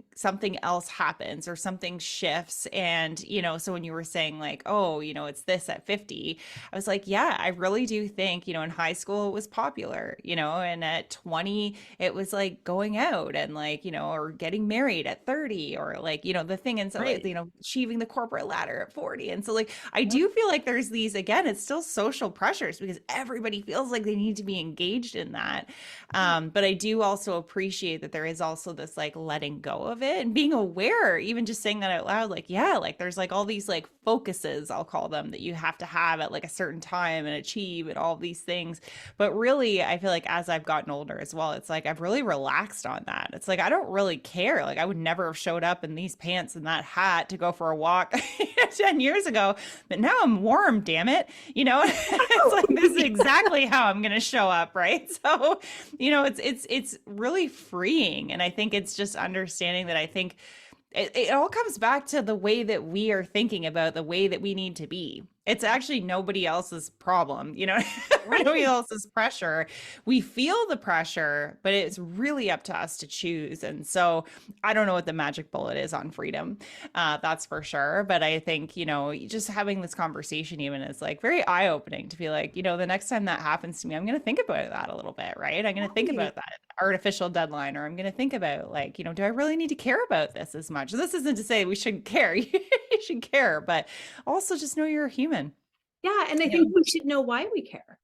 else happens or something shifts. And so when you were saying like, oh, it's this at 50, I was like, yeah, I really do think, in high school it was popular, and at 20 it was like going out and like, or getting married at 30, or like, the thing. And so like, Right. achieving the corporate ladder at 40. And so like I do feel like there's these, again, it's still social pressures because everybody feels like they need to be engaged in that. But I do also appreciate that there is also this like letting go of it and being aware, even just saying that out loud, like, yeah, like there's like all these like focuses, I'll call them, that you have to have at like a certain time and achieve and all these things. But really, I feel like as I've gotten older as well, it's like I've really relaxed on that. It's like I don't really care. Like I would never have showed up in these pants and that hat to go for a walk 10 years ago, but now I'm warm, damn it. It's like this is exactly how I'm going to show up, right? So it's really freeing. And I think it's just understanding that I think it all comes back to the way that we are thinking about the way that we need to be. It's actually nobody else's problem, nobody Right. else's pressure. We feel the pressure, but it's really up to us to choose. And so I don't know what the magic bullet is on freedom. That's for sure. But I think, just having this conversation even is like very eye opening to be like, the next time that happens to me, I'm going to think about that a little bit, right? I'm going to think Right. about that artificial deadline, or I'm going to think about like, do I really need to care about this as much? This isn't to say we shouldn't care. You should care, but also just know you're a human. Yeah. And I Yeah. think we should know why we care.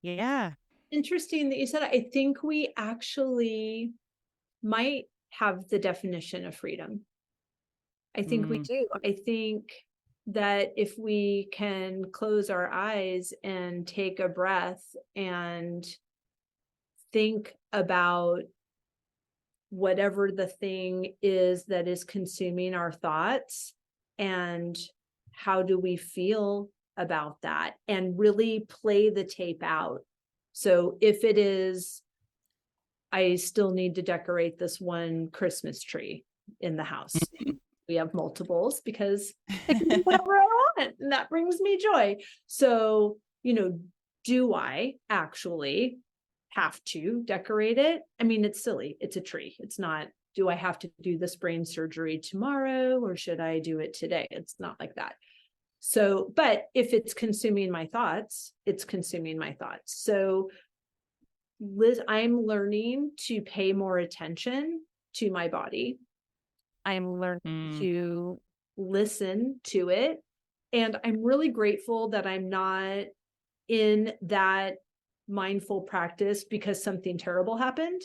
Yeah. Interesting that you said that. I think we actually might have the definition of freedom. I think we Mm, do. I think that if we can close our eyes and take a breath and think about whatever the thing is that is consuming our thoughts, and how do we feel about that, and really play the tape out. So if it is, I still need to decorate this one Christmas tree in the house. We have multiples because I can do whatever I want, and that brings me joy. So, do I actually have to decorate it? I mean, it's silly. It's a tree. It's not, do I have to do this brain surgery tomorrow or should I do it today? It's not like that. So, but if it's consuming my thoughts, it's consuming my thoughts. So I'm learning to pay more attention to my body. I'm learning Mm, to listen to it. And I'm really grateful that I'm not in that mindful practice because something terrible happened.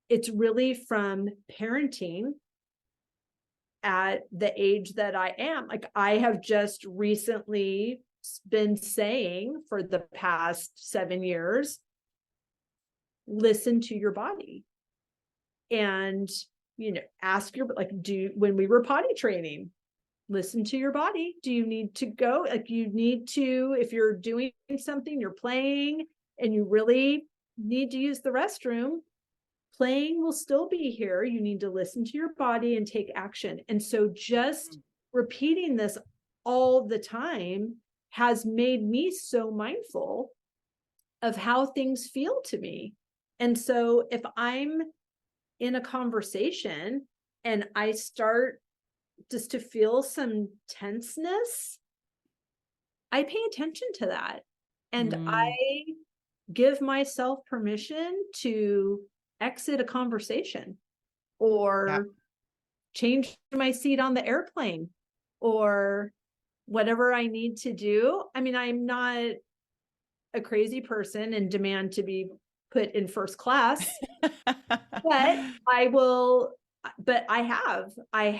It's really from parenting at the age that I am. Like, I have just recently been saying for the past 7 years, listen to your body. And, ask when we were potty training, listen to your body. Do you need to go? Like, you need to, if you're doing something, you're playing, and you really need to use the restroom, playing will still be here. You need to listen to your body and take action. And so just repeating this all the time has made me so mindful of how things feel to me. And so if I'm in a conversation and I start just to feel some tenseness, I pay attention to that. And mm, I give myself permission to exit a conversation yeah. or change my seat on the airplane or whatever I need to do. I mean, I'm not a crazy person and demand to be put in first class, but I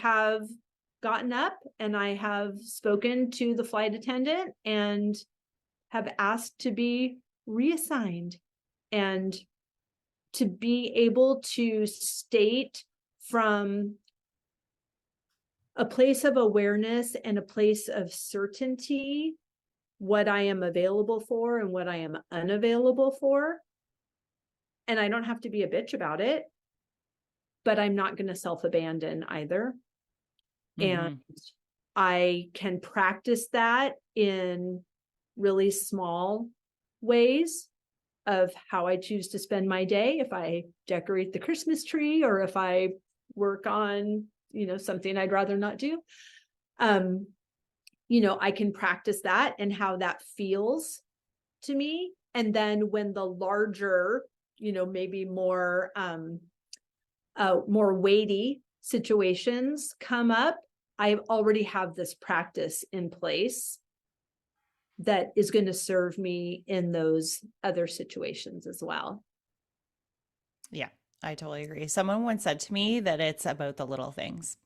have gotten up and I have spoken to the flight attendant and have asked to be reassigned and to be able to state from a place of awareness and a place of certainty what I am available for and what I am unavailable for. And I don't have to be a bitch about it, but I'm not going to self-abandon either. And Hmm. I can practice that in really small ways of how I choose to spend my day. If I decorate the Christmas tree or if I work on, something I'd rather not do. I can practice that and how that feels to me. And then when the larger, maybe more weighty situations come up, I already have this practice in place that is going to serve me in those other situations as well. Yeah, I totally agree. Someone once said to me that it's about the little things.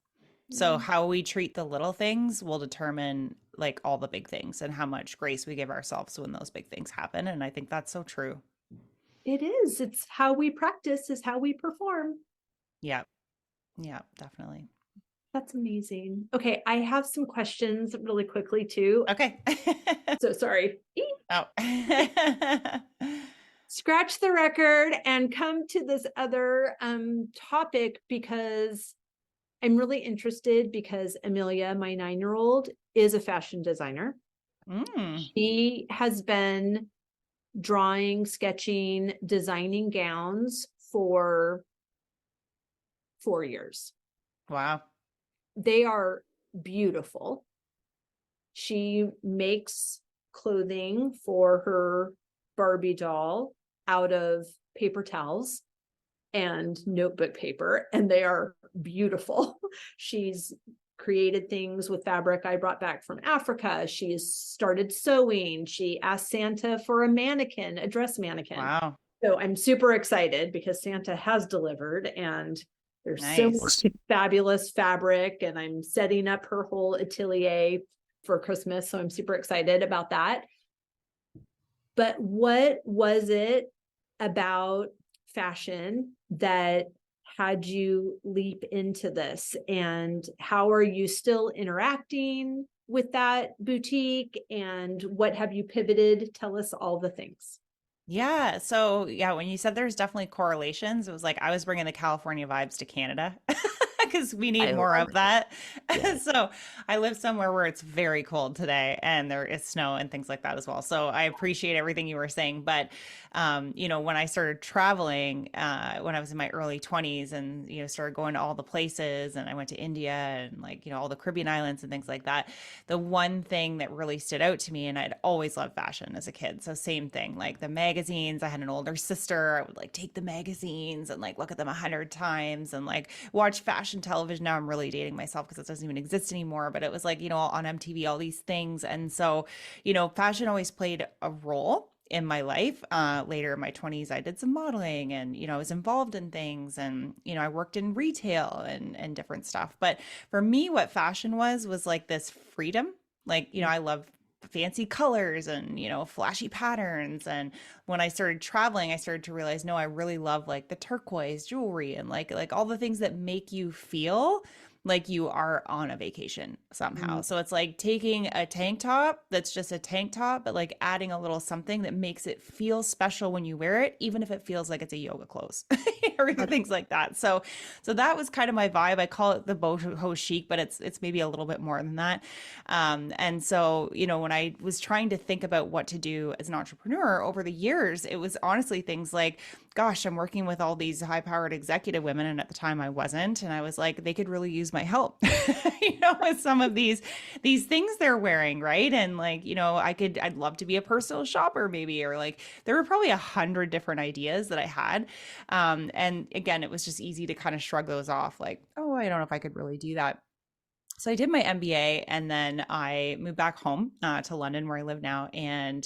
So Mm. how we treat the little things will determine like all the big things and how much grace we give ourselves when those big things happen. And I think that's so true. It is. It's how we practice is how we perform. Yeah. Yeah, definitely. That's amazing. Okay, I have some questions really quickly too. Okay. So sorry. Oh. Scratch the record and come to this other topic because I'm really interested because Amelia, my 9-year-old, is a fashion designer. Mm, She has been drawing, sketching, designing gowns for 4 years. wow. They are beautiful. She makes clothing for her Barbie doll out of paper towels and notebook paper, and they are beautiful. She's created things with fabric I brought back from Africa. She's started sewing. She asked Santa for a mannequin, a dress mannequin. Wow. So I'm super excited because Santa has delivered and there's so Nice. much fabulous fabric, and I'm setting up her whole atelier for Christmas. So I'm super excited about that. But what was it about fashion that had you leap into this? And how are you still interacting with that boutique? And what have you pivoted? Tell us all the things. Yeah. So, yeah, when you said there's definitely correlations, it was like I was bringing the California vibes to Canada because we I need more love of it. that. Yes. So I live somewhere where it's very cold today and there is snow and things like that as well. So I appreciate everything you were saying. But, when I started traveling, when I was in my early 20s and, started going to all the places and I went to India and like, all the Caribbean islands and things like that, the one thing that really stood out to me, and I'd always loved fashion as a kid. So same thing, like the magazines. I had an older sister. I would like take the magazines and like look at them 100 times and like watch fashion television. Now I'm really dating myself because it doesn't even exist anymore. But it was like, on MTV, all these things. And so, fashion always played a role in my life. Later in my 20s, I did some modeling and, I was involved in things and, I worked in retail and different stuff. But for me, what fashion was like this freedom. Like, I love fancy colors and, flashy patterns. And when I started traveling, I started to realize, no, I really love like the turquoise jewelry and like all the things that make you feel like you are on a vacation somehow. Mm. So it's like taking a tank top that's just a tank top, but like adding a little something that makes it feel special when you wear it, even if it feels like it's a yoga clothes or things like that. So that was kind of my vibe. I call it the boho chic, but it's maybe a little bit more than that. And so, when I was trying to think about what to do as an entrepreneur over the years, it was honestly things like, gosh, I'm working with all these high powered executive women. And at the time I wasn't. And I was like, they could really use my help, with some of these things they're wearing. Right. And like, I'd love to be a personal shopper maybe, or like, there were probably 100 different ideas that I had. And again, it was just easy to kind of shrug those off like, oh, I don't know if I could really do that. So I did my MBA and then I moved back home to London where I live now. And,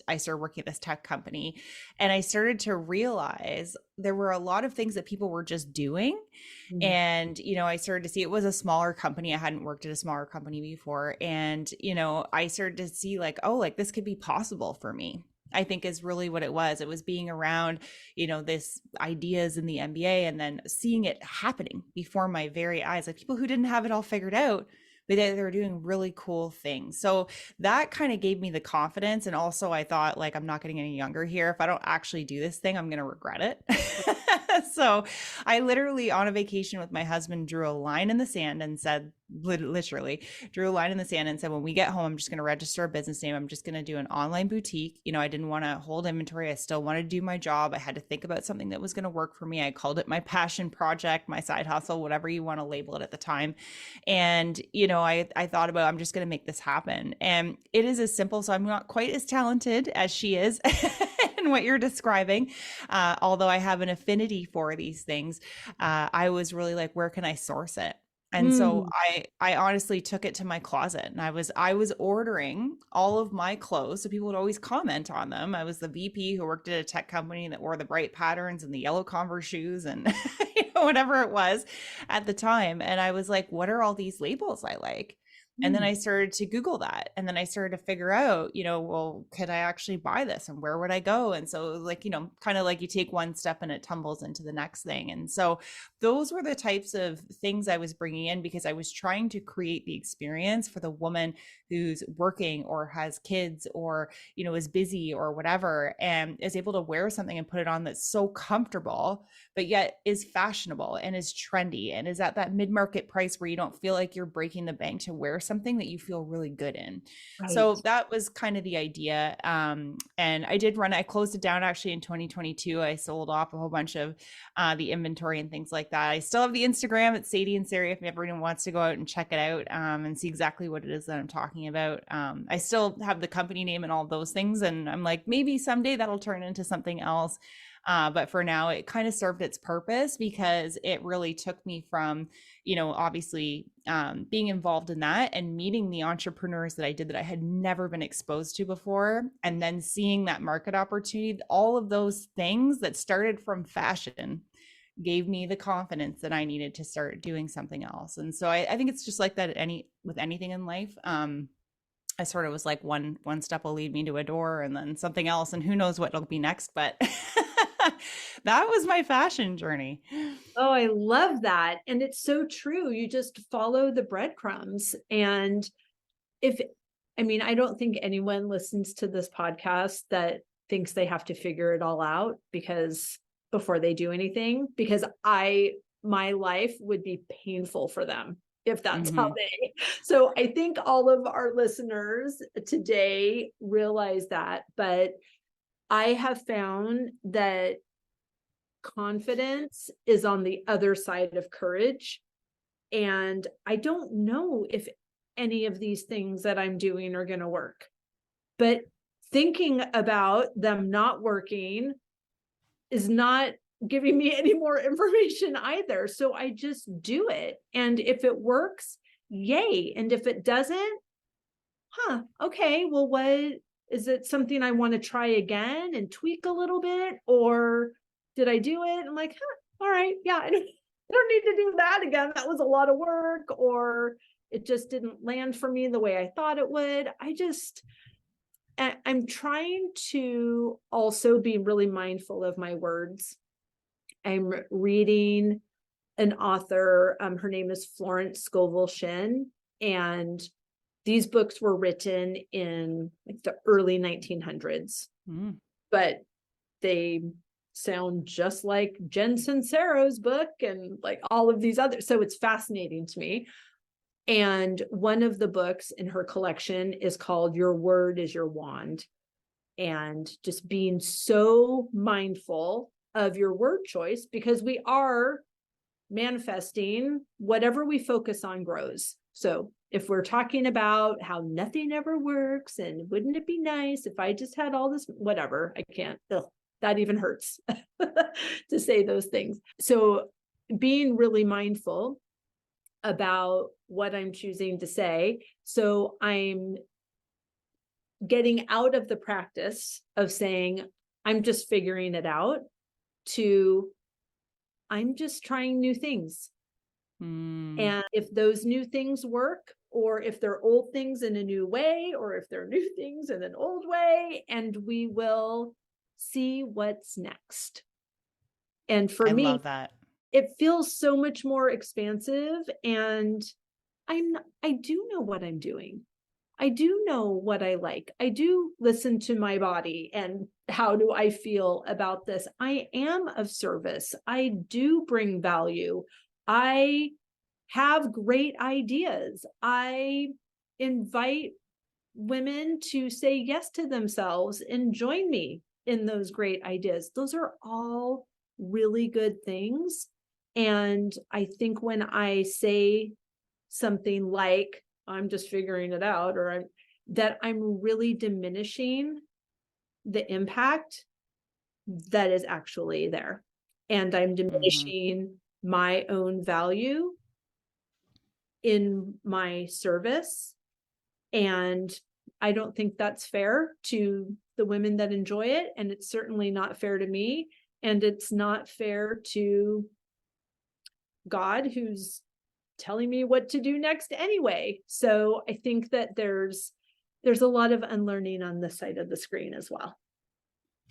I started working at this tech company and I started to realize there were a lot of things that people were just doing. Mm. And, I started to see it was a smaller company. I hadn't worked at a smaller company before. And, I started to see like, oh, like this could be possible for me. I think is really what it was. It was being around, this ideas in the MBA and then seeing it happening before my very eyes, like people who didn't have it all figured out, but they were doing really cool things. So that kind of gave me the confidence. And also I thought like, I'm not getting any younger here. If I don't actually do this thing, I'm going to regret it. So I literally on a vacation with my husband drew a line in the sand and said, literally drew a line in the sand and said, when we get home, I'm just going to register a business name. I'm just going to do an online boutique. I didn't want to hold inventory. I still wanted to do my job. I had to think about something that was going to work for me. I called it my passion project, my side hustle, whatever you want to label it at the time. And, I thought about, I'm just going to make this happen. And it is as simple. So I'm not quite as talented as she is in what you're describing. Although I have an affinity for these things, I was really like, where can I source it? And so Mm. I honestly took it to my closet and I was ordering all of my clothes. So people would always comment on them. I was the VP who worked at a tech company that wore the bright patterns and the yellow Converse shoes and whatever it was at the time. And I was like, what are all these labels I like? And then Mm. I started to Google that. And then I started to figure out, well, could I actually buy this and where would I go? And so like, kind of like you take one step and it tumbles into the next thing. And so those were the types of things I was bringing in because I was trying to create the experience for the woman who's working or has kids or, is busy or whatever and is able to wear something and put it on that's so comfortable, but yet is fashionable and is trendy and is at that mid-market price where you don't feel like you're breaking the bank to wear something that you feel really good in. Right. So that was kind of the idea. And I closed it down actually in 2022. I sold off a whole bunch of the inventory and things like that. I still have the Instagram. It's Sadie and Sarah if everyone wants to go out and check it out and see exactly what it is that I'm talking about. I still have the company name and all those things. And I'm like, maybe someday that'll turn into something else. But for now, it kind of served its purpose because it really took me from, obviously being involved in that and meeting the entrepreneurs that I did that I had never been exposed to before. And then seeing that market opportunity, all of those things that started from fashion gave me the confidence that I needed to start doing something else. And so I think it's just like that with anything in life. I sort of was like one step will lead me to a door and then something else and who knows what it'll be next, but that was my fashion journey. Oh, I love that. And it's so true. You just follow the breadcrumbs. And if, I mean, I don't think anyone listens to this podcast that thinks they have to figure it all out because before they do anything, because I my life would be painful for them if that's how Mm-hmm. they. So I think all of our listeners today realize that, but I have found that confidence is on the other side of courage. And I don't know if any of these things that I'm doing are going to work. But thinking about them not working is not giving me any more information either. So I just do it. And if it works, yay. And if it doesn't, okay, well, what is it, something I want to try again and tweak a little bit? Or did I do it? I'm like, all right, yeah, I don't need to do that again. That was a lot of work, or it just didn't land for me the way I thought it would. I'm trying to also be really mindful of my words. I'm reading an author. Her name is Florence Scovel Shinn, and these books were written in like the early 1900s, but they sound just like Jen Sincero's book and like all of these others. So it's fascinating to me. And one of the books in her collection is called Your Word is Your Wand. And just being so mindful of your word choice, because we are manifesting whatever we focus on grows. So if we're talking about how nothing ever works and wouldn't it be nice if I just had all this, whatever, I can't, that even hurts to say those things. So being really mindful about what I'm choosing to say. So I'm getting out of the practice of saying, I'm just figuring it out, to I'm just trying new things. And if those new things work, or if they're old things in a new way, or if they're new things in an old way, and we will see what's next. And for I me, love that. it feels so much more expansive, and I do know what I'm doing. I do know what I like. I do listen to my body and how do I feel about this. I am of service. I do bring value. I have great ideas. I invite women to say yes to themselves and join me in those great ideas. Those are all really good things. And I think when I say something like, I'm just figuring it out, or I'm really diminishing the impact that is actually there. And I'm diminishing my own value in my service. And I don't think that's fair to the women that enjoy it. And it's certainly not fair to me. And it's not fair to God, who's telling me what to do next anyway. So I think that there's a lot of unlearning on this side of the screen as well.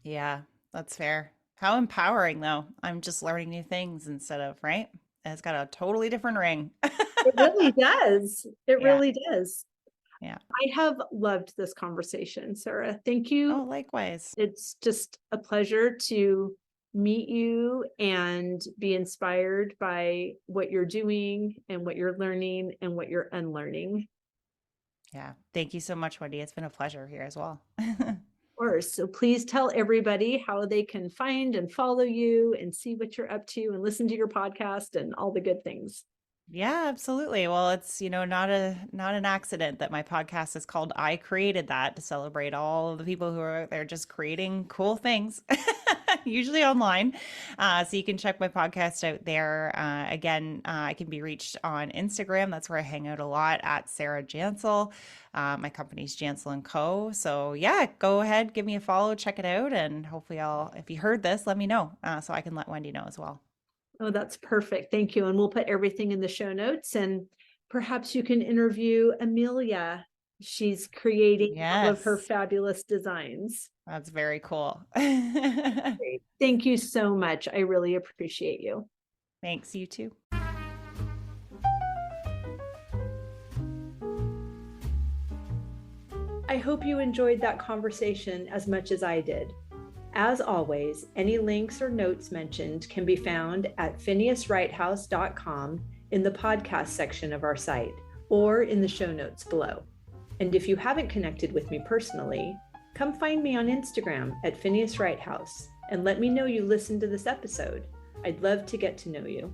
Yeah, that's fair. How empowering, though. I'm just learning new things instead of, right? It's got a totally different ring. It really does. It Yeah, really does. yeah. I have loved this conversation, Sarah. Thank you. Oh, likewise. It's just a pleasure to meet you and be inspired by what you're doing and what you're learning and what you're unlearning. Yeah. Thank you so much, Wendy. It's been a pleasure here as well. Of course. So please tell everybody how they can find and follow you and see what you're up to and listen to your podcast and all the good things. Yeah, absolutely. Well, it's, not an accident that my podcast is called I Created That, to celebrate all of the people who are out there just creating cool things, usually online. So you can check my podcast out there. Again, I can be reached on Instagram. That's where I hang out a lot, at Sarah Jansel. My company's Jansel & Co. So yeah, go ahead, give me a follow, check it out. And hopefully if you heard this, let me know, so I can let Wendy know as well. Oh, that's perfect. Thank you. And we'll put everything in the show notes, and perhaps you can interview Amelia. She's creating all of her Yes, fabulous designs. that's very cool. Great. Thank you so much. I really appreciate you. Thanks, you too. I hope you enjoyed that conversation as much as I did. As always, any links or notes mentioned can be found at phineaswrighthouse.com in the podcast section of our site or in the show notes below. And if you haven't connected with me personally, come find me on Instagram at Phineas Wrighthouse and let me know you listened to this episode. I'd love to get to know you.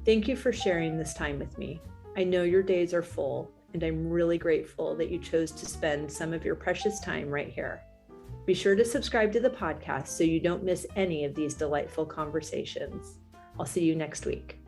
Thank you for sharing this time with me. I know your days are full, and I'm really grateful that you chose to spend some of your precious time right here. Be sure to subscribe to the podcast so you don't miss any of these delightful conversations. I'll see you next week.